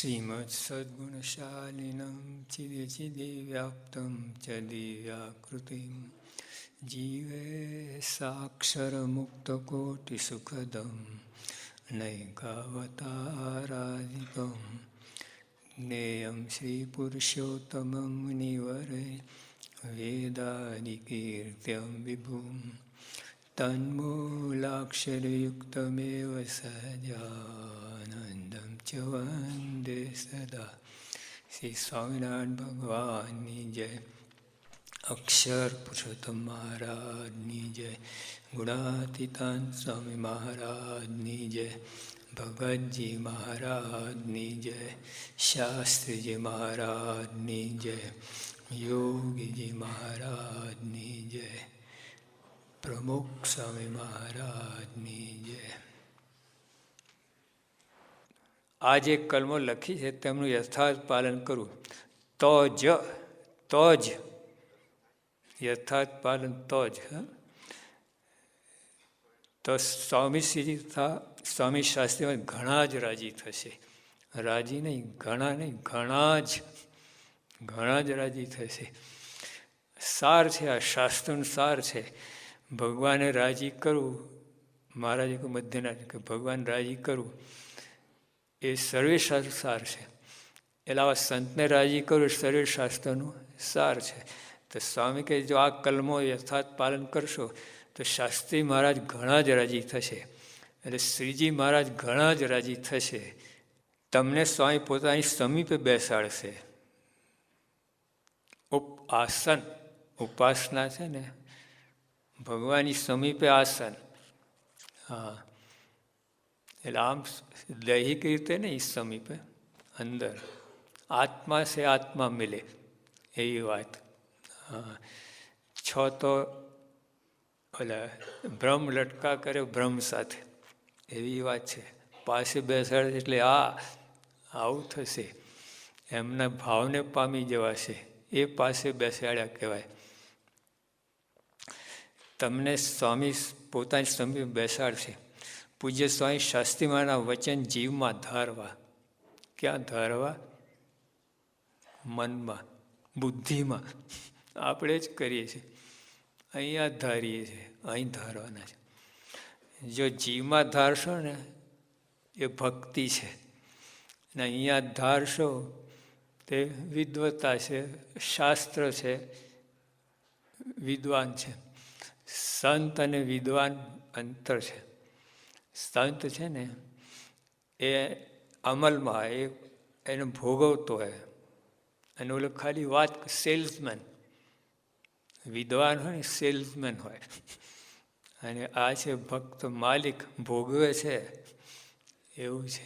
શ્રીમત્સદ્ગુણશાલિનમ ચિદે ચિદે વ્યાપ્તમ ચ દિવ્યાકૃતિમ જીવે સાક્ષરમુક્તકોટિસુખદમ નૈકાવતારાધિકમ જ્ઞેયં શ્રીપુરુષોત્તમં મુનિવરે વેદાદિકીર્ત્યં વિભું તન્મૂલાક્ષરયુક્તમેવ સહજાનંદં ચ વંદે સદા. શ્રી સ્વામિનારાયણ ભગવાનની જય. અક્ષર પુરુષોત્તમ મહારાજની જય. ગુણાતીતાન સ્વામી મહારાજની જય. ભગતજી મહારાજની જય. શાસ્ત્રીજી મહારાજની જય. યોગીજી મહારાજની જય. પ્રમુખ સ્વામી મહારાજની જય. આ જે કલમો લખી છે તેમનું યથાર્થ પાલન કરવું તો જ યથાર્થ પાલન તો જ તો સ્વામીશ્રીજી તથા સ્વામી શાસ્ત્રીમાં ઘણા જ રાજી થશે. રાજી નહીં, ઘણા નહીં, ઘણા જ રાજી થશે. સાર છે, આ શાસ્ત્રનું સાર છે. ભગવાને રાજી કરવું, મહારાજે કહ્યું મધ્યના કે ભગવાન રાજી કરવું એ સર્વે શાસ્ત્ર સાર છે. એટલે આવા સંતને રાજી કરવું એ સર્વે શાસ્ત્રનું સાર છે. તો સ્વામી કહે જો આ કલમો યથાર્થ પાલન કરશો તો શાસ્ત્રી મહારાજ ઘણા જ રાજી થશે. એટલે શ્રીજી મહારાજ ઘણા જ રાજી થશે. તમને સ્વામી પોતાની સમીપે બેસાડશે. આસન ઉપાસના છે ને, ભગવાનની સમીપે આસન. હા, એટલે આમ દૈહિક રીતે નહીં, સમીપે અંદર આત્મા છે, આત્મા મિલે એવી વાત. હા, છો તો ઓલા બ્રહ્મ લટકા કરે બ્રહ્મ સાથે એવી વાત છે. પાસે બેસાડે એટલે આવું થશે. એમના ભાવને પામી જવાશે. એ પાસે બેસાડ્યા કહેવાય. તમને સ્વામી પોતાની સમીપે બેસાડશે. પૂજ્ય સ્વામી શાસ્ત્રીમાના વચન જીવમાં ધારવા. ક્યાં ધારવા? મનમાં, બુદ્ધિમાં. આપણે જ કરીએ છીએ. અહીંયા ધારીએ છીએ, અહીં ધારવાના છે. જો જીવમાં ધારશો ને એ ભક્તિ છે, અને અહીંયા ધારશો તે વિદ્વતા છે, શાસ્ત્ર છે, વિદ્વાન છે. સંત અને વિદ્વાન અંતર છે. સંત છે ને એ અમલમાં એને ભોગવતો હોય, અને ઓલો ખાલી વાત સેલ્સમેન. વિદ્વાન હોય ને સેલ્સમેન હોય, અને આ છે ભક્ત માલિક, ભોગવે છે. એવું છે.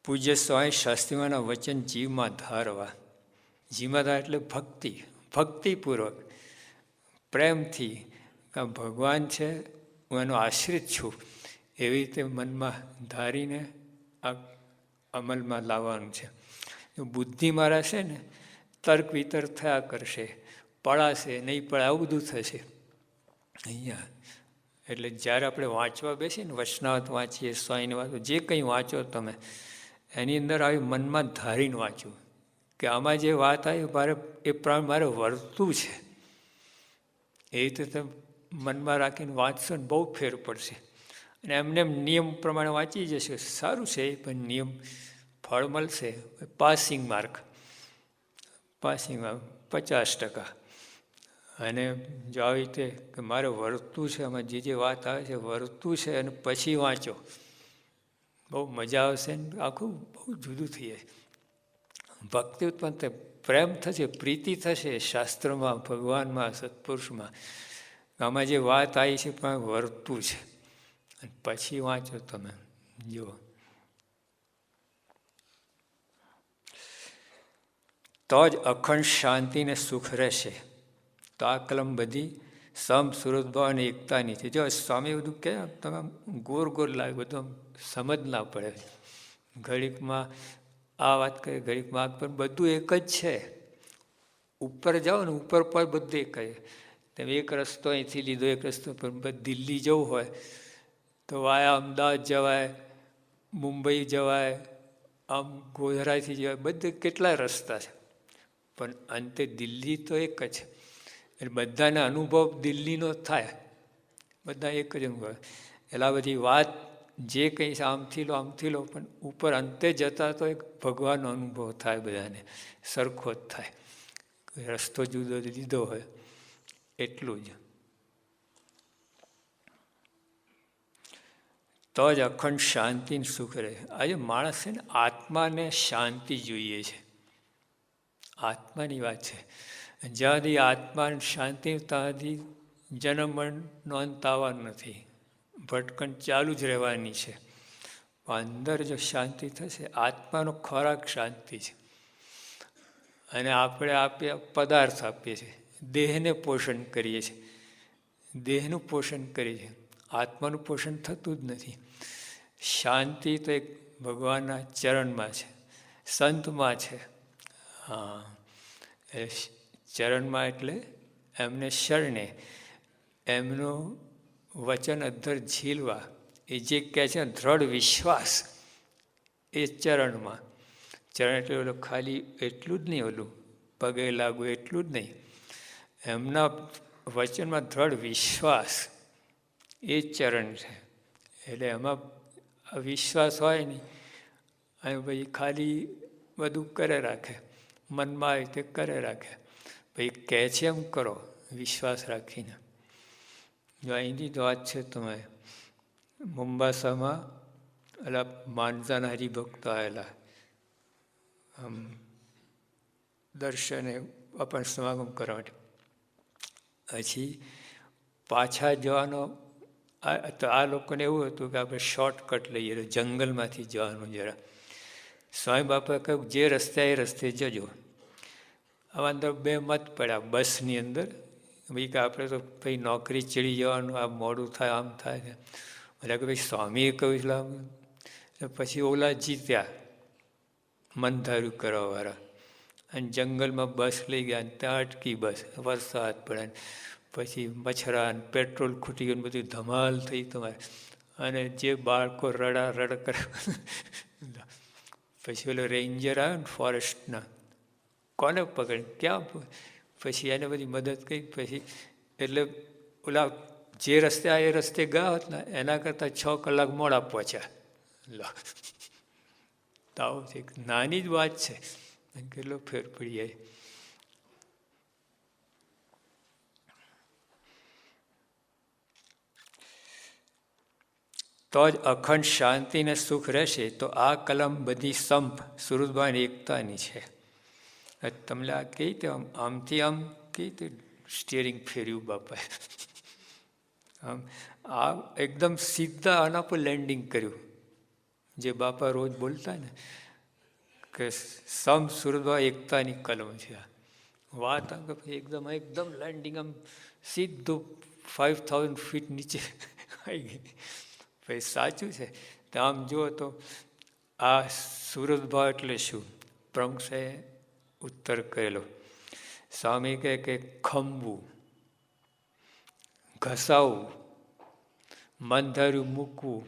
પૂજ્ય સ્વામી શાસ્ત્રીમાના વચન જીવમાં ધારવા. જીવમાં ધાર એટલે ભક્તિ, ભક્તિપૂર્વક, પ્રેમથી. ભગવાન છે, હું એનો આશ્રિત છું, એવી રીતે મનમાં ધારીને આ અમલમાં લાવવાનું છે. બુદ્ધિ મારા છે ને તર્ક વિતર્ક થયા કરશે, પડાશે નહીં પડે, આવું બધું થશે અહીંયા. એટલે જ્યારે આપણે વાંચવા બેસીએ ને, વચનાવત વાંચીએ, સ્વામીની વાતો, જે કંઈ વાંચો તમે, એની અંદર આવી મનમાં ધારીને વાંચવું કે આમાં જે વાત આવી મારે એ પ્રમાણે મારે વર્તવું છે. એ રીતે તમે મનમાં રાખીને વાંચશો ને બહુ ફેર પડશે. અને એમને એમ નિયમ પ્રમાણે વાંચી જશો, સારું છે. પણ નિયમ ફળ મળશે. Passing mark 50%. અને જો આવી રીતે કે મારે વર્તવું છે, આમાં જે વાત આવે છે વર્તવું છે, અને પછી વાંચો, બહુ મજા આવશે ને આખું બહુ જુદું થઈ જાય. ભક્તિ ઉત્પન્ન થાય, પ્રેમ થશે, પ્રીતિ થશે શાસ્ત્રમાં, ભગવાનમાં, સત્પુરુષમાં. આમાં જે વાત આવી છે પણ વર્તવું છે, અને પછી વાંચો તમે. જુઓ, તો જ અખંડ શાંતિ ને સુખ રહેશે. તો આ કલમ બધી સમ સુરત ભાવ અને એકતાની છે. જો સ્વામી બધું કહે તમે ગોર લાગે, બધું સમજ ના પડે. ઘડીકમાં આ વાત કરે, ઘડીકમાં આ, પણ બધું એક જ છે. ઉપર જાઓ ને, ઉપર પર બધું એક જ. તમે એક રસ્તો અહીંથી લીધો, એક રસ્તો પર દિલ્હી જવું હોય તો વાયા અમદાવાદ જવાય, મુંબઈ જવાય, આમ ગોધરાથી જવાય, બધે કેટલા રસ્તા છે, પણ અંતે દિલ્હી તો એક જ. એટલે બધાને અનુભવ દિલ્હીનો થાય, બધા એક જ અનુભવ. એટલે આ બધી વાત જે કંઈ છે આમથી લો, પણ ઉપર અંતે જતા તો એક ભગવાનનો અનુભવ થાય, બધાને સરખો જ થાય. રસ્તો જુદો લીધો હોય એટલું જ. તો જ અખંડ શાંતિ સુખ રહે. આજે માણસ છે ને આત્માને શાંતિ જોઈએ છે, આત્માની વાત છે. જ્યાં સુધી આત્માને શાંતિ ત્યાં સુધી જન્મનો અંત આવવાનો નથી, ભટકણ ચાલુ જ રહેવાની છે. અંદર જો શાંતિ થશે, આત્માનો ખોરાક શાંતિ છે. અને આપણે પદાર્થ આપીએ છીએ, દેહને પોષણ કરીએ છીએ, દેહનું પોષણ કરીએ છીએ, આત્માનું પોષણ થતું જ નથી. શાંતિ તો એક ભગવાનના ચરણમાં છે, સંતમાં છે. હા, એ ચરણમાં એટલે એમને શરણે, એમનું વચન અધ્ધર ઝીલવા, એ જે કહે છે દ્રઢ વિશ્વાસ, એ ચરણમાં. ચરણ એટલે ઓલું ખાલી એટલું જ નહીં, ઓલું પગે લાગવું એટલું જ નહીં, એમના વચનમાં દ્રઢ વિશ્વાસ, એ ચરણ છે. એટલે એમાં વિશ્વાસ હોય નહીં, અને ભાઈ ખાલી બધું કરે રાખે, મનમાં આવે તે કરે રાખે, ભાઈ કહે છે એમ કરો વિશ્વાસ રાખીને. જો અહીંથી જ વાત છે, તમે મુંબાસામાં એટલે માનસાના હરિભક્તો આવેલા આમ દર્શને આપણને સમાગમ કરવા માટે. પછી પાછા જવાનો તો આ લોકોને એવું હતું કે આપણે શોર્ટકટ લઈએ, જંગલમાંથી જવાનું જરા. સ્વામી બાપાએ કહ્યું જે રસ્તે એ રસ્તે જજો. આમાં અંદર બે મત પડ્યા બસની અંદર, ભાઈ કે આપણે તો ભાઈ નોકરી ચડી જવાનું, આ મોડું થાય, આમ થાય. એટલે કે ભાઈ સ્વામીએ કહ્યું એટલે પછી ઓલા જીત્યા, મન ધાર્યું કરવાવાળા. અને જંગલમાં બસ લઈ ગયા, ત્યાં અટકી બસ, વરસાદ પડે, પછી મચ્છરા પેટ્રોલ ખૂટી ગયું, બધું ધમાલ થઈ તમારે. અને જે બાળકો રડ કરે, પછી ઓલો રેન્જર આવ્યો ને ફોરેસ્ટના, કોને પકડે ક્યાં, પછી એને બધી મદદ કરી. પછી એટલે ઓલા જે રસ્તે આ એ રસ્તે ગયા હોત ને એના કરતાં 6 કલાક મોડા પહોંચ્યા. લો, તો એક નાની જ વાત છે, કેટલો ફેર પડી જાય. તો જ અખંડ શાંતિ ને સુખ રહેશે. તો આ કલમ બધી સંપ સુરતભાઈ એકતાની છે. તમને આ કઈ રીતે આમથી આમ કઈ રીતે સ્ટિયરિંગ ફેર્યું બાપાએ, આમ આ એકદમ સીધા આના પર લેન્ડિંગ કર્યું. જે બાપા રોજ બોલતા ને કે સમ સુરતભાઈ એકતાની કલમ છે. વાત એકદમ એકદમ લેન્ડિંગ, આમ સીધું 5000 ફીટ નીચે આવી ગઈ. ભાઈ સાચું છે. તો આમ જુઓ તો આ સુરતભાવ એટલે શું? પ્રમુખ સાહેબ ઉત્તર કરેલો. સ્વામી કહે કે ખંભવું, ઘસાવવું, મન ધાર્યું મૂકવું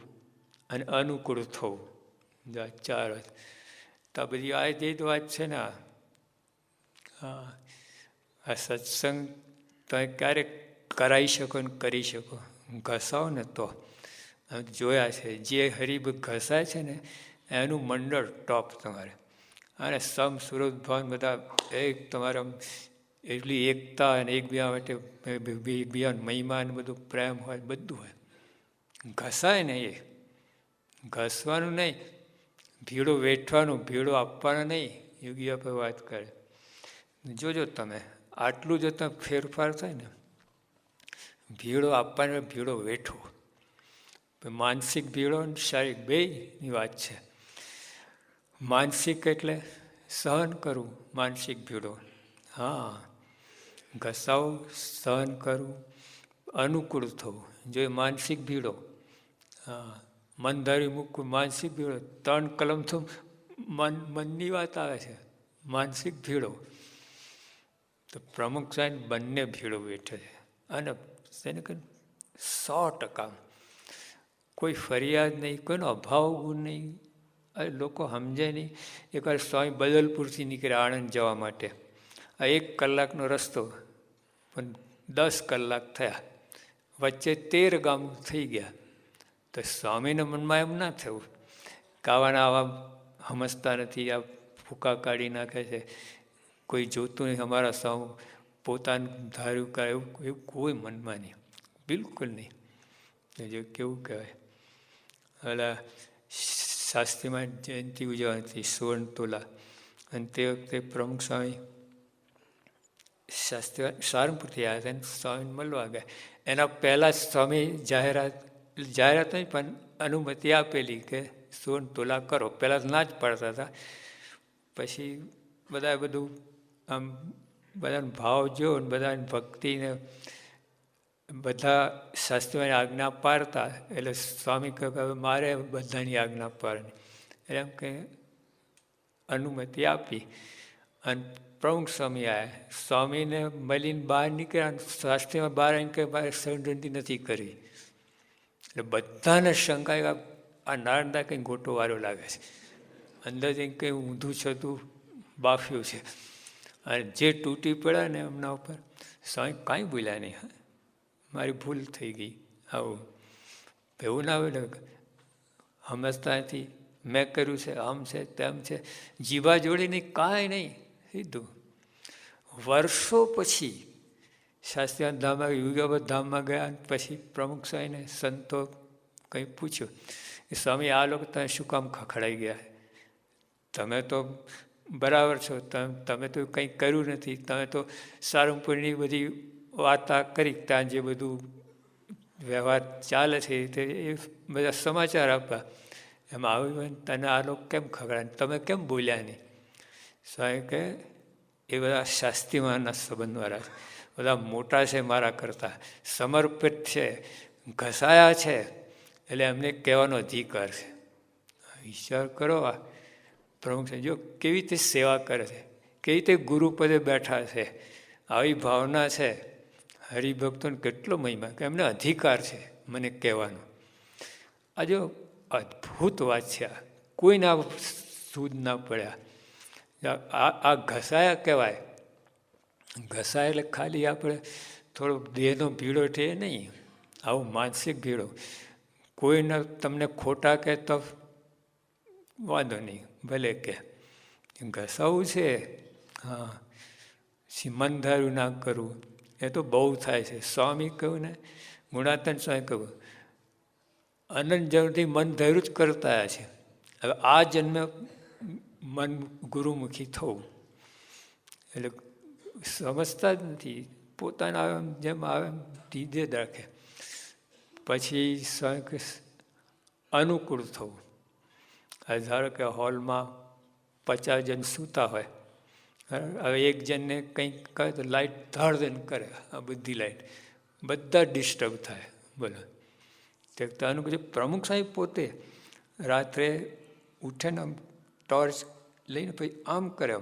અને અનુકૂળ થવું. 4 વાત. તો આ બધી આ જે વાત છે ને, હા, આ સત્સંગ તમે ક્યારેક કરાવી શકો ને કરી શકો. ઘસાવો ને તો જોયા છે, જે હરિભક્ત ઘસાય છે ને એનું મંડળ ટોપ તમારે. અને સમ સુરત ભાવ બધા એક તમારે એટલી એકતા અને એકબીજા માટે એકબીજાનો મહિમા ને બધું પ્રેમ હોય, બધું હોય. ઘસાય ને એ ઘસવાનું નહીં, ભીડો વેઠવાનું, ભીડો આપવાનો નહીં. યોગી આપણે વાત કરે. જોજો તમે આટલું જો તમે ફેરફાર થાય ને, ભીડો આપવાનો, ભીડો વેઠવો. માનસિક ભીડો અને શારીરિક બેયની વાત છે. માનસિક એટલે સહન કરવું, માનસિક ભીડો. હા, ઘસાવું, સહન કરવું, અનુકૂળ થવું, જો એ માનસિક ભીડો. હા, મન ધારી મૂકવું, માનસિક ભીડો. 3 કલમ તો મનની વાત આવે છે, માનસિક ભીડો. તો પ્રમુખ સાહેબ બંને ભીડો બેઠે છે. અને તેને 100% કોઈ ફરિયાદ નહીં, કોઈનો અભાવ ગુણ નહીં. લોકો સમજે નહીં. એકવાર સ્વામી બદલપુરથી નીકળ્યા આણંદ જવા માટે. આ 1 કલાકનો રસ્તો, પણ 10 કલાક થયા, વચ્ચે 13 ગામ થઈ ગયા. તો સ્વામીના મનમાં એમ ના થયું કે આવા સમજતા નથી, આ ફૂંકા કાઢી નાખે છે, કોઈ જોતું નહીં, અમારા સ્વામી પોતાનું ધાર્યું કરે, એવું કોઈ મનમાં નહીં, બિલકુલ નહીં. જો કેવું કહેવાય, એટલે શાસ્ત્રીમાં જયંતિ ઉજવવાની હતી 16 તુલા, અને તે વખતે પ્રમુખ સ્વામી શાસ્ત્રી સારંગપુરથી આવ્યા હતા અને સ્વામીને મળવા ગયા. એના પહેલાં જ સ્વામી જાહેરાત નહીં પણ અનુમતિ આપેલી કે 16 તુલા કરો. પહેલાં ના જ પાડતા હતા, પછી બધા બધું આમ બધાનો ભાવ જો ને બધાની ભક્તિને બધા શાસ્ત્રીઓની આજ્ઞા પાડતા, એટલે સ્વામી કહે કે મારે બધાની આજ્ઞા પાડવાની, એટલે એમ કે અનુમતિ આપી. અને પ્રમુખ સ્વામી આવ્યા, સ્વામીને મળીને બહાર નીકળ્યા, શાસ્ત્રીમાં બહાર આવીને કે મારે સંગતિ નથી કરવી. એટલે બધાને શંકા, આ નારણદા કંઈ ગોટો વારો લાગે છે, અંદર જઈને કંઈ ઊંધું છતું બાફ્યું છે. અને જે તૂટી પડ્યા ને એમના ઉપર, સ્વામી કાંઈ બોલ્યા નહીં, મારી ભૂલ થઈ ગઈ. આવું એવું ના હોય ને, સમજતા નથી, મેં કર્યું છે, આમ છે તેમ છે, જીવા જોડી નહીં, કાંઈ નહીં, સીધું. વર્ષો પછી શાસ્ત્રીના ધામમાં યુગાવત ધામમાં ગયા. પછી પ્રમુખ સ્વામીને સંતો કંઈ પૂછ્યું કે સ્વામી આ લોકો તમે શું કામ ખખડાઈ ગયા? તમે તો બરાબર છો, તમે તો કંઈ કર્યું નથી, તમે તો સારંગપુરની બધી વાર્તા કરી, ત્યાં જે બધું વ્યવહાર ચાલે છે તે એ બધા સમાચાર આપવા, એમાં આવ્યું તને આ લોકો કેમ ખગડાય, તમે કેમ બોલ્યા નહીં? સ્વામી કહે એ બધા શાસ્ત્રીમાંના સંબંધવાળા છે, બધા મોટા છે, મારા કરતાં સમર્પિત છે, ઘસાયા છે, એટલે એમને કહેવાનો અધિકાર છે. વિચાર કરો, આ પ્રમુખ જો કેવી રીતે સેવા કરે છે, કેવી રીતે ગુરુપદે બેઠા છે, આવી ભાવના છે. હરિભક્તોને કેટલો મહિમા કે એમને અધિકાર છે મને કહેવાનો. આ જો અદ્ભુત વાત છે, આ કોઈના સૂદ ના પડ્યા. આ ઘસાયા કહેવાય. ઘસાય એટલે ખાલી આપણે થોડો દેહનો ભીડો છે નહીં, આવું માનસિક ભીડો. કોઈને તમને ખોટા કહે તો વાંધો નહીં, ભલે કે ઘસાવું છે. હા, મન ધાર્યું ના કરવું એ તો બહુ થાય છે. સ્વામી કહ્યું ને, ગુણાતન સ્વામી કહ્યું, અનંત જન્મથી મન ધાર્યું જ કરતા છે. હવે આ જન્મે મન ગુરુમુખી થવું, એટલે સમજતા જ નથી, પોતાના જેમ આવે એમ ધીધે જ રાખે. પછી સ્વામી અનુકૂળ થવું. ધારો કે હોલમાં 50 જણ સૂતા હોય, હવે એક જણને કંઈક કહે તો લાઇટ ધાડધન કરે, આ બધી લાઇટ, બધા ડિસ્ટર્બ થાય. બોલો, તે અનુકૂળ. પ્રમુખ સાહેબ પોતે રાત્રે ઉઠે ને આમ ટોર્ચ લઈને પછી આમ કરે,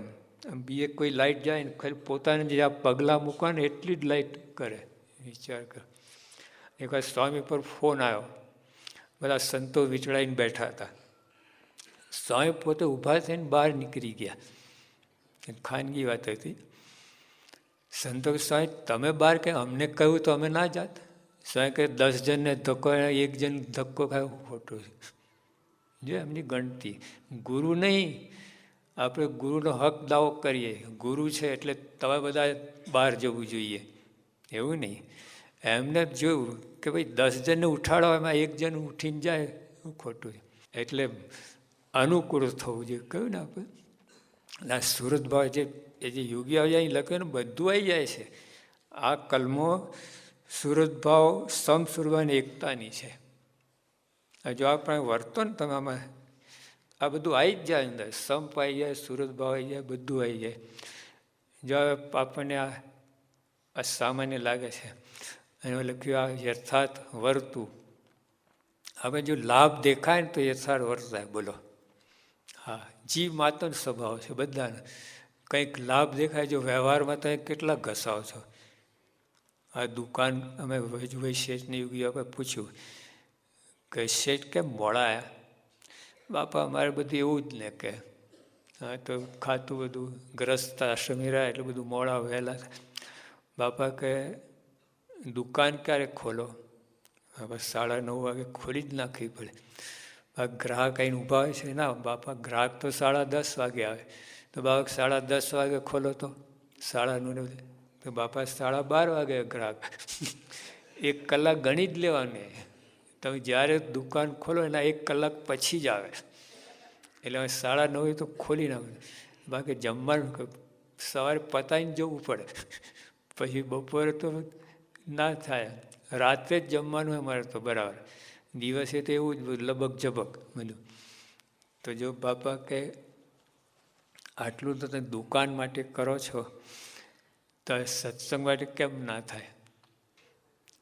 આમ બીજે કોઈ લાઇટ જાય ને ખાલી પોતાને જે આ પગલાં મૂકવા ને એટલી જ લાઇટ કરે. વિચાર કર. એકવાર સ્વામી પર ફોન આવ્યો, બધા સંતો વિચળાઈને બેઠા હતા. સ્વામી પોતે ઊભા થઈને બહાર નીકળી ગયા, ખાનગી વાત હતી. સંતો સ્વામી તમે બહાર કે અમને કહ્યું તો અમે ના જાત. સ્વામી કહે 10 જણને ધક્કો, 1 જણ ધક્કો ખાય ખોટું છે. જો એમની ગણતી. ગુરુ નહીં, આપણે ગુરુનો હક દાવો કરીએ, ગુરુ છે એટલે તમે બધા બહાર જવું જોઈએ, એવું નહીં. એમને જોયું કે ભાઈ 10 જણને ઉઠાડો, એમાં 1 જણ ઉઠીને જાય, ખોટું છે. એટલે અનુકૂળ થવું જોઈએ. કહ્યું ને આપણે ના સુરત ભાવ જે યોગી આવી જાય લખ્યું ને બધું આવી જાય છે. આ કલમો સુરત ભાવ સમસુરવાની એકતાની છે. જો આપણે વર્તો ને તમે આમાં, આ બધું આવી જ જાય અંદર, સંપ આવી જાય, સુરત ભાવ આવી જાય, બધું આવી જાય. જો આપણને આ સામાન્ય લાગે છે, અને લખ્યું આ યથાર્થ વર્તું. હવે જો લાભ દેખાય ને તો યથાર્થ વર્તાય. બોલો, હા, જીવ માતાનો સ્વભાવ છે બધાનો. કંઈક લાભ દેખાય, જો વ્યવહારમાં તમે કેટલા ઘસાવ છો. આ દુકાન અમે વૈશેષની યુગી આપણે પૂછ્યું કે શેઠ કેમ મોડા આવ્યા? બાપા અમારે બધું એવું જ ને કે હા તો ખાતું બધું ગ્રસ્ત આશ્રમી રહ્યા એટલે બધું મોડા વહેલા. બાપા કે દુકાન ક્યારે ખોલો? હવે 9:30 વાગે ખોલી જ નાખવી પડે. ગ્રાહક આવીને ઊભા હોય છે. ના બાપા, ગ્રાહક તો 10:30 વાગે આવે. તો બાપા 10:30 વાગે ખોલો તો 9:30. તો બાપા 12:30 વાગે ગ્રાહક. 1 કલાક ગણી જ લેવાની. તમે જ્યારે દુકાન ખોલો એના 1 કલાક પછી જ આવે. એટલે હવે 9:30 તો ખોલી નાખે. બાકી જમવાનું સવારે પતાવીને જવું પડે. પછી બપોરે તો ના થાય. રાત્રે જ જમવાનું અમારે તો બરાબર. દિવસે તો એવું જ બધું લબક ઝબક બધું. તો જો બાપા કે આટલું તો તમે દુકાન માટે કરો છો તો સત્સંગ માટે કેમ ના થાય?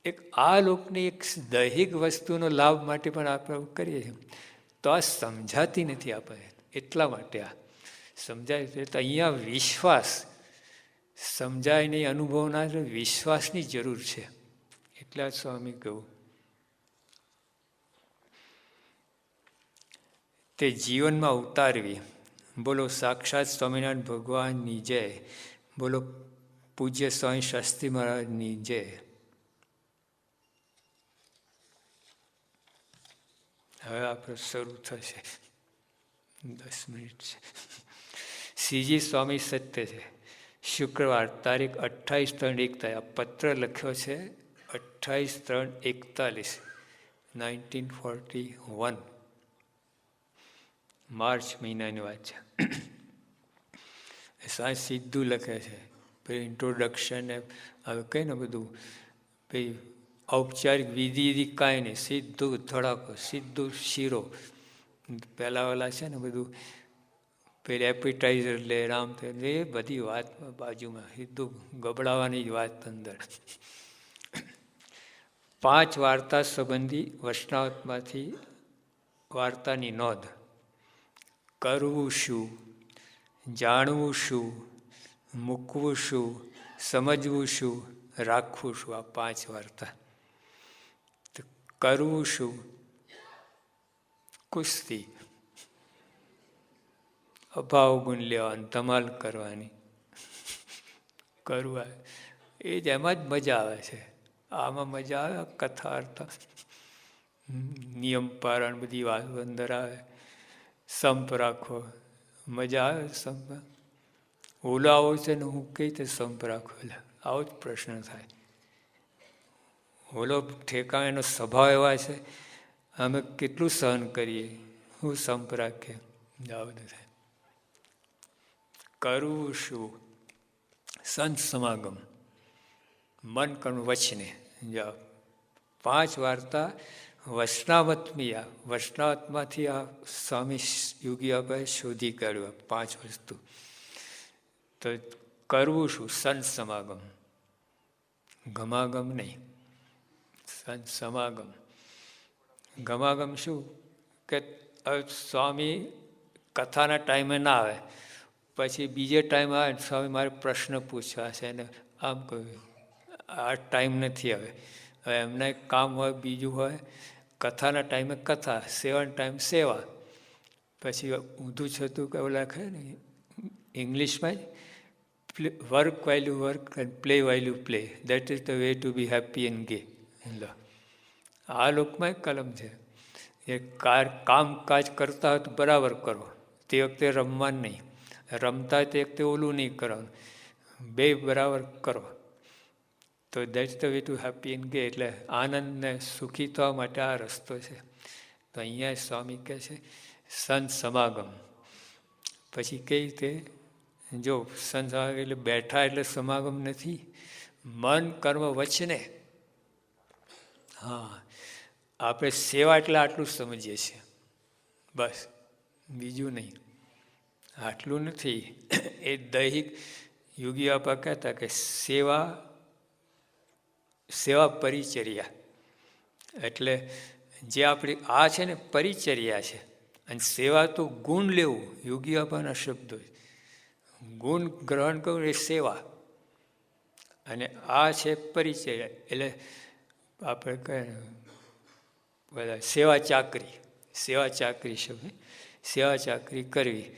એક આ લોકની એક દૈહિક વસ્તુનો લાભ માટે પણ આપણે કરીએ છીએ. તો આ સમજાતી નથી આપણે. એટલા માટે આ સમજાય છે. તો અહીંયા વિશ્વાસ સમજાય નહીં, અનુભવ ના, વિશ્વાસની જરૂર છે. એટલા સ્વામી કહ્યું તે જીવનમાં ઉતારવી. બોલો સાક્ષાત સ્વામિનારાયણ ભગવાનની જય. બોલો પૂજ્ય સ્વામી શાસ્ત્રી મહારાજની જય. હવે આપણે શરૂ થશે. 10 મિનિટ છે. શ્રીજી સ્વામી સત્ય છે. શુક્રવાર તારીખ 28/3/41. આ પત્ર લખ્યો છે 28/3/41, 1941. માર્ચ મહિનાની વાત છે. સાંજ સીધું લખે છે. પછી ઇન્ટ્રોડક્શન હવે કઈ ને બધું પછી ઔપચારિક વિધિ કાંઈ નહીં, સીધું ધડાકો, સીધું શીરો. પહેલાં ઓલા છે ને બધું પેલી એપિટાઇઝર લે, રામ એ બધી વાત બાજુમાં, સીધું ગબડાવવાની જ વાત અંદર. 5 વાર્તા સંબંધી વૈષ્ણવમાંથી વાર્તાની નોંધ. કરવું શું, જાણવું શું, મૂકવું શું, સમજવું શું, રાખવું શું, આ 5 વાર્તા. કરવું શું? કુસ્તી, અભાવ ગુણ લેવાની, ધમાલ કરવાની. કરવું એ જ, એમાં જ મજા આવે છે. આમાં મજા આવે કથા અર્થ, નિયમ પારણ બધી વાત અંદર આવે. સંપ રાખો, મજા આવે સંપ. ઓલો આવો છે ને હું કઈ રીતે સંપ રાખો? એટલે આવો જ પ્રશ્ન થાય. ઓલો ઠેકાણેનો સ્વભાવ એવા છે, અમે કેટલું સહન કરીએ, હું સંપ રાખીએ. આવું થાય. કરવું શું? સંત સમાગમ, મન કર્મ વચને. જાઓ 5 વાર્તા વૈષ્ણવત્મી. આ વૈષ્ણવમાંથી આ સ્વામી યોગી આપણે શોધી કાઢ્યું 5 વસ્તુ. તો કરવું શું? સંત સમાગમ, ગમાગમ નહીં, સંત સમાગમ. ગમાગમ શું કે સ્વામી કથાના ટાઈમે ના આવે, પછી બીજે ટાઈમ આવે, સ્વામી મારે પ્રશ્ન પૂછવા છે ને આમ કહ્યું, આ ટાઈમ નથી. હવે એમના એક કામ હોય, બીજું હોય. કથાના ટાઈમે કથા, સેવાનો ટાઈમ સેવા. પછી ઊંધું છતું કે એવું લખે ને ઇંગ્લિશમાં જ, work while you work and play while you play, that is the way to B happy and ગે. આ લોકમાં એક કલમ છે. એ કામકાજ કરતા હોય તો બરાબર કરો, તે વખતે રમવાનું નહીં. રમતા હોય તે વખતે ઓલું નહીં કરવાનું, બે બરાબર કરો. તો that's the way to happy and ગે. એટલે આનંદને સુખી થવા માટે આ રસ્તો છે. તો અહીંયા સ્વામી કહે છે સંત સમાગમ. પછી કઈ રીતે? જો સંત સમાગમ એટલે બેઠા એટલે સમાગમ નથી, મન કર્મ વચને. હા, આપણે સેવા એટલે આટલું સમજીએ છીએ બસ, બીજું નહીં. આટલું નથી. એ દૈહિક યોગી આપા કહેતા કે સેવા પરિચર્યા. એટલે જે આપણી આ છે ને પરિચર્યા છે, અને સેવા તો ગુણ લેવું. યોગી આપાના શબ્દો, ગુણ ગ્રહણ કરવું એ સેવા, અને આ છે પરિચર્યા. એટલે આપણે કહે બધા સેવા ચાકરી છે, સેવા ચાકરી કરવી.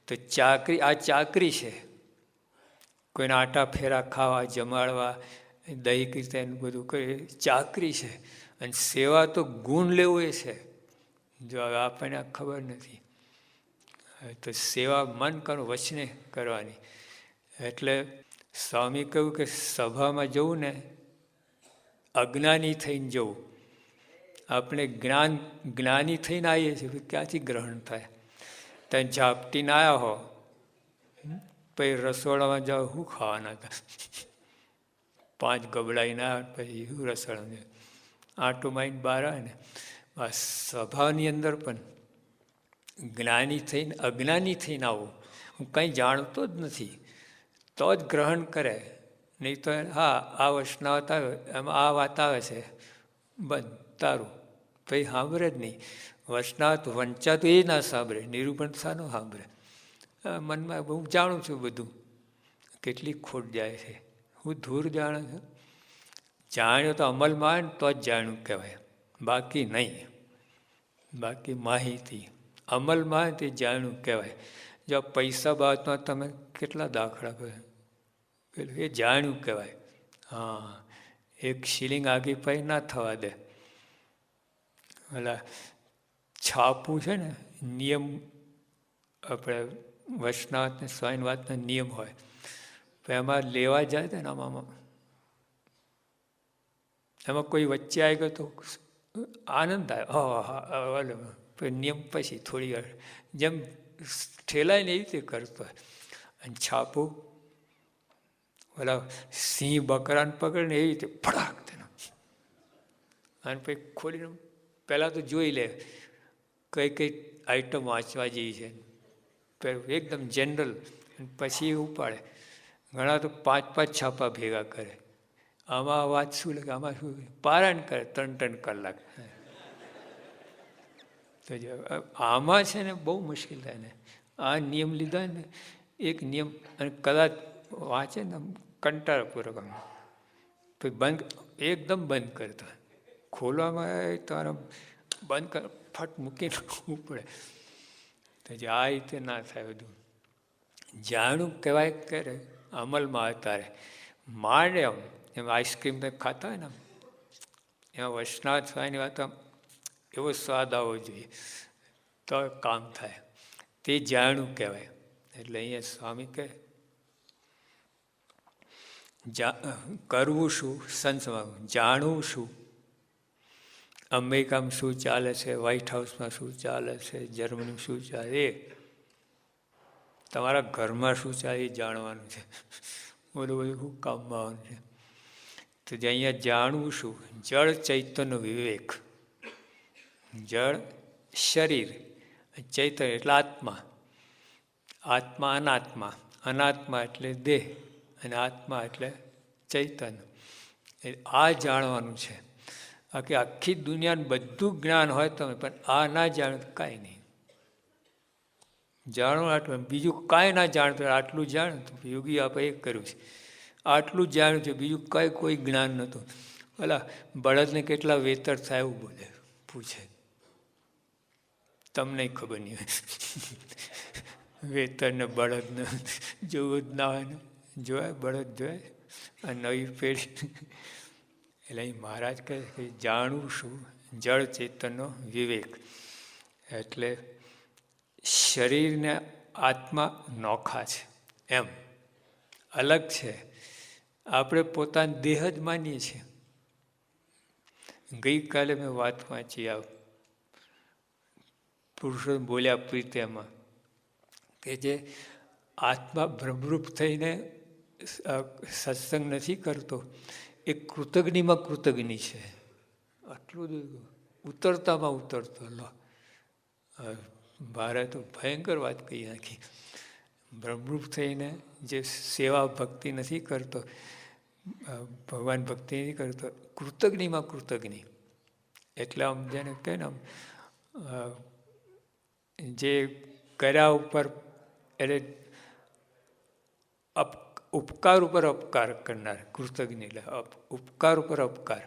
તો આ ચાકરી છે. કોઈને આટા ફેરા ખાવા, જમાડવા, દૈહિક રીતે બધું કરી, ચાકરી છે. અને સેવા તો ગુણ લેવું એ છે. જો આપણને ખબર નથી તો સેવા મન કરવું, વચને કરવાની. એટલે સ્વામી કહ્યું કે સભામાં જવું ને અજ્ઞાની થઈને જવું. આપણે જ્ઞાની થઈને આવીએ છીએ, ક્યાંથી ગ્રહણ થાય? ત્યાં ઝાપટીને આવ્યા હો, પછી રસોડામાં જાઓ, શું ખાવાના હતા? 5 ગબડાઈને આવ્યા, પછી શું રસોડામાં આંટો મારીને બહાર આવે ને. આ સભાની અંદર પણ જ્ઞાની થઈને અજ્ઞાની થઈને આવું, હું કંઈ જાણતો જ નથી તો જ ગ્રહણ કરે. નહીં તો હા આ વૈષ્ણવ આવે, એમાં આ વાત આવે છે, બંધ તારું, કંઈ સાંભળે જ નહીં. વૈષ્ણવ વંચાતું એ ના સાંભળે, નિરૂપણ સાનું સાંભળે. મનમાં હું જાણું છું બધું, કેટલી ખોટ જાય છે, હું ધૂર જાણું છું. જાણ્યો તો અમલમાં આવે ને તો જ જાણ્યું કહેવાય, બાકી નહીં. બાકી માહિતી અમલમાં આવે તે જાણ્યું કહેવાય. જો પૈસા બાબતમાં તમે કેટલા દાખલા કહે, એ જાણ્યું કહેવાય. હા, 1 શિલિંગ આગી પાઈ ના થવા દે. એટલે છાપું છે ને, નિયમ આપણે વૈષ્ણવ સ્વામી વાતનો નિયમ હોય, એમાં લેવા જાય તો ને એમાં કોઈ વચ્ચે આવી ગયો તો આનંદ આવે. નિયમ પછી થોડી વાર જેમ ઠેલાય ને એવી રીતે કરતો હોય. અને છાપું ઓલા સિંહ બકરાને પકડે ને એવી રીતે ફડાક તેનો. અને પછી ખોલીને પહેલાં તો જોઈ લે કઈ કઈ આઈટમ વાંચવા જેવી છે, એકદમ જનરલ. પછી ઉપાડે. ઘણા તો 5-5 છાપા ભેગા કરે. આમાં વાત શું લખે, આમાં શું પારાયણ કરે 3-3 કલાક. તો આમાં છે ને બહુ મુશ્કેલ થાય ને. આ નિયમ લીધા ને, એક નિયમ, અને કદાચ વાંચે ને કંટાળાપૂર્વક તો બંધ, એકદમ બંધ કરતા. ખોલવામાં તારા બંધ કર, ફટ મૂકીને પડે. તો જે આ રીતે ના થાય બધું. જાણું કહેવાય કરે, અમલમાં અતારે માંડે એમ આઈસ્ક્રીમ કંઈક ખાતા હોય ને, એમાં વૈષ્ણવ સ્વામીની વાત એવો સ્વાદ આવવો જોઈએ તો કામ થાય. તે જાણું કહેવાય. એટલે અહીંયા સ્વામી કહે કરવું શું, સંસમાં જાણવું શું, અમેરિકામાં શું ચાલે છે, વ્હાઈટ હાઉસમાં શું ચાલે છે, જર્મનીમાં શું ચાલે, એ તમારા ઘરમાં શું ચાલે એ જાણવાનું છે. બધું શું કામમાં આવવાનું છે. તો જે અહીંયા જાણવું શું, જળ ચૈતન્ય વિવેક. જળ શરીર, ચૈતન્ય એટલે આત્મા. આત્મા અનાત્મા, અનાત્મા એટલે દેહ, અને આત્મા એટલે ચૈતન્ય. આ જાણવાનું છે. આખી દુનિયાનું બધું જ્ઞાન હોય તમે, પણ આ ના જાણો તો કાંઈ નહીં. જાણો આટલું, બીજું કાંઈ ના જાણતો, આટલું જાણ્યું તો યોગી આપણે એક કર્યું છે. આટલું જ જાણ્યું છે, બીજું કાંઈ કોઈ જ્ઞાન નહોતું. ઓલા બળદને કેટલા વેતર થાય એવું બોલે, પૂછે. તમને ખબર નહીં હોય. વેતરને બળદને જોવું જ ના હોય ને, જોવાય બળદ જોવાય. આ નવી પેઢી. એટલે અહીં મહારાજ કહે કે જાણવું શું, જળ ચેતનનો વિવેક. એટલે શરીરને આત્મા નોખા છે, એમ અલગ છે. આપણે પોતાનો દેહ જ માનીએ છીએ. ગઈકાલે મેં વાત વાંચી આ પુરુષો બોલ્યા પ્રીત્યામાં કે જે આત્મા ભ્રમરૂપ થઈને સત્સંગ નથી કરતો, એ કૃતજ્ઞમાં કૃતજ્ઞ છે. આટલું ઉતરતામાં ઉતરતો. લો, મારે તો ભયંકર વાત કહી નાખી. બ્રહ્મરૂપ થઈને જે સેવા ભક્તિ નથી કરતો, ભગવાન ભક્તિ નથી કરતો, કૃતજ્ઞમાં કૃતજ્ઞ. એટલે આમ જેને કહે ને આમ જે કર્યા ઉપર એટલે ઉપકાર ઉપર અપકાર કરનાર કૃતજ્ઞ. એટલે ઉપકાર ઉપર અપકાર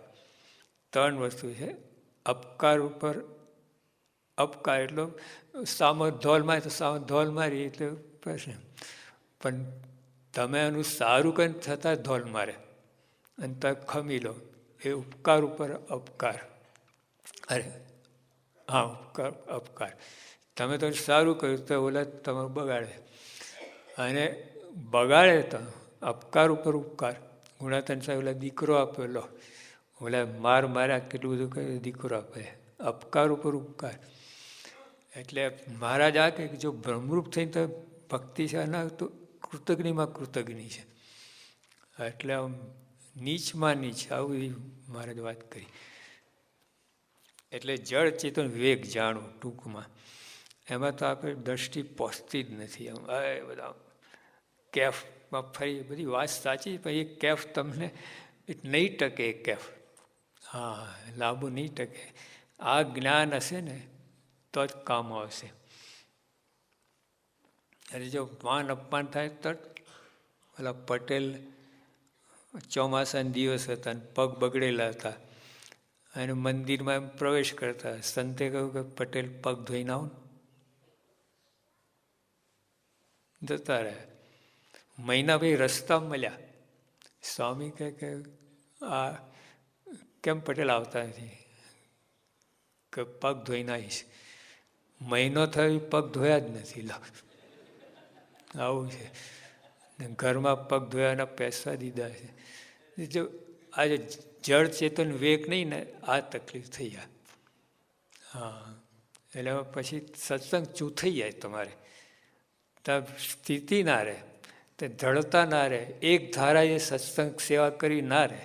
3 વસ્તુ છે. અપકાર ઉપર અપકાર એટલો સામો ધોલ મારે તો સામો ધોલ મારી એટલે પ્રશ્ન. પણ તમે એનું સારું કંઈ થતાં ધોલ મારે અને તમે ખમી લો, એ ઉપકાર ઉપર અપકાર. અરે હા, ઉપકાર અપકાર. તમે તો સારું કર્યું તો ઓલા તમે બગાડે, અને બગાડે તો અપકાર ઉપર ઉપકાર. ગુણાતન સાહેબ ઓલા દીકરો આપેલો, ઓલા માર માર્યા કેટલું બધું કર્યું, દીકરો આપે, અપકાર ઉપર ઉપકાર. એટલે મહારાજ આ કહે કે જો બ્રહ્મરૂપ થઈને તો ભક્તિ છે ના તો કૃતજ્ઞમાં કૃતજ્ઞ છે. એટલે આમ નીચમાં નીચ આવી મહારાજ વાત કરી. એટલે જળ ચેતન વિવેક જાણવું ટૂંકમાં. એમાં તો આપણે દ્રષ્ટિ પહોંચતી જ નથી. આમ એ બધા કેફમાં ફરી બધી વાત સાચી, પણ એ કેફ તમને નહીં ટકે. એ કેફ હા લાંબુ નહીં ટકે. આ જ્ઞાન હશે ને તો જ કામ આવશે. અને જો માન અપમાન થાય તો ઓલા પટેલ ચોમાસાના દિવસ હતા અને પગ બગડેલા હતા અને મંદિરમાં એમ પ્રવેશ કરતા. સંતે કહ્યું કે પટેલ પગ ધોઈને આવો. જતા રહ્યા. મહિના ભાઈ રસ્તા મળ્યા. સ્વામી કહે કે આ કેમ પટેલ આવતા નથી? કે પગ ધોઈને આવીશ. મહિનો થયો પગ ધોયા જ નથી. આવું છે. ઘરમાં પગ ધોયાના પૈસા દીધા છે. જો આજે જળ ચેતન વિવેક નહીં ને આ તકલીફ થઈ જાય. હા એટલે પછી સત્સંગ ચૂથઈ જાય તમારે. ત્યાં સ્થિતિ ના રહે, તે ધડતા ના રહે, એક ધારાએ સત્સંગ સેવા કરી ના રહે.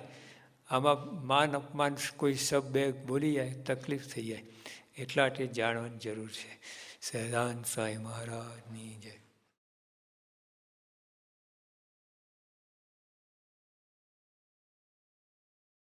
આમાં માન અપમાન કોઈ શબ્દ બોલી જાય તકલીફ થઈ જાય. એટલા માટે જાણવાની જરૂર છે. સહજાનંદ સ્વામી મહારાજની જય.